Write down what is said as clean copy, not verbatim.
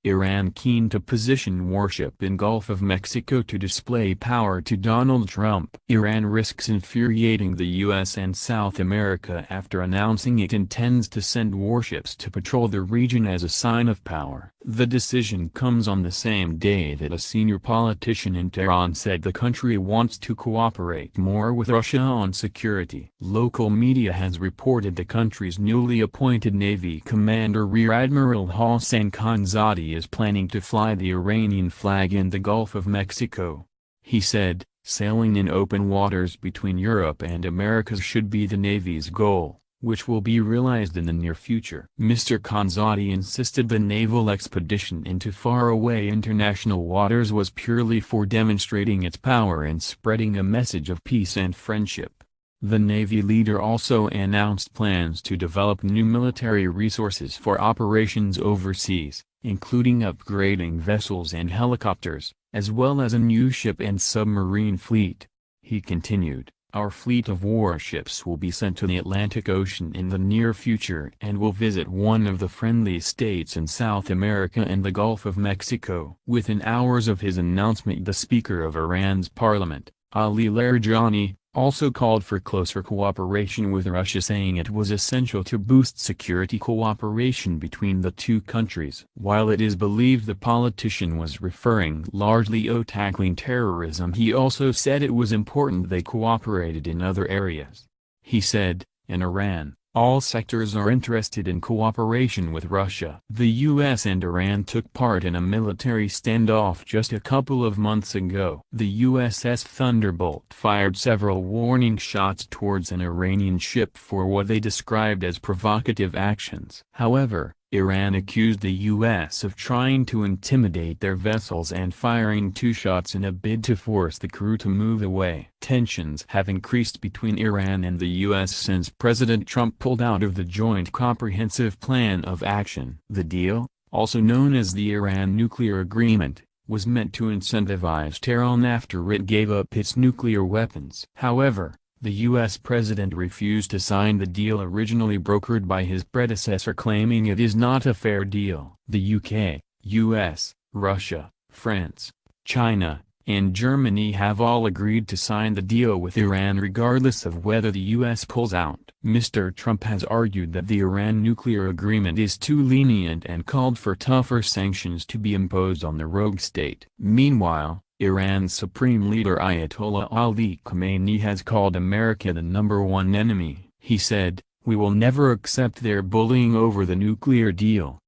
Iran keen to position warship in Gulf of Mexico to display power to Donald Trump. Iran risks infuriating the U.S. and South America after announcing it intends to send warships to patrol the region as a sign of power. The decision comes on the same day that a senior politician in Tehran said the country wants to cooperate more with Russia on security. Local media has reported the country's newly appointed Navy commander Rear Admiral Hossein Khanzadi is planning to fly the Iranian flag in the Gulf of Mexico. He said, "Sailing in open waters between Europe and America should be the Navy's goal, which will be realized in the near future." Mr. Khanzadi insisted the naval expedition into faraway international waters was purely for demonstrating its power and spreading a message of peace and friendship. The Navy leader also announced plans to develop new military resources for operations overseas, including upgrading vessels and helicopters, as well as a new ship and submarine fleet. He continued, "Our fleet of warships will be sent to the Atlantic Ocean in the near future and will visit one of the friendly states in South America and the Gulf of Mexico." Within hours of his announcement, the Speaker of Iran's parliament, Ali Larijani, also called for closer cooperation with Russia, saying it was essential to boost security cooperation between the two countries. While it is believed the politician was referring largely to tackling terrorism, he also said it was important they cooperated in other areas. He said, "In Iran, all sectors are interested in cooperation with Russia." The U.S. and Iran took part in a military standoff just a couple of months ago. The USS Thunderbolt fired several warning shots towards an Iranian ship for what they described as provocative actions. However, Iran accused the U.S. of trying to intimidate their vessels and firing 2 shots in a bid to force the crew to move away. Tensions have increased between Iran and the U.S. since President Trump pulled out of the Joint Comprehensive Plan of Action. The deal, also known as the Iran Nuclear Agreement, was meant to incentivize Tehran after it gave up its nuclear weapons. However, the U.S. president refused to sign the deal originally brokered by his predecessor, claiming it is not a fair deal. The UK, US, Russia, France, China, and Germany have all agreed to sign the deal with Iran regardless of whether the U.S. pulls out. Mr. Trump has argued that the Iran nuclear agreement is too lenient and called for tougher sanctions to be imposed on the rogue state. Meanwhile, Iran's Supreme Leader Ayatollah Ali Khamenei has called America the #1 enemy. He said, "We will never accept their bullying over the nuclear deal."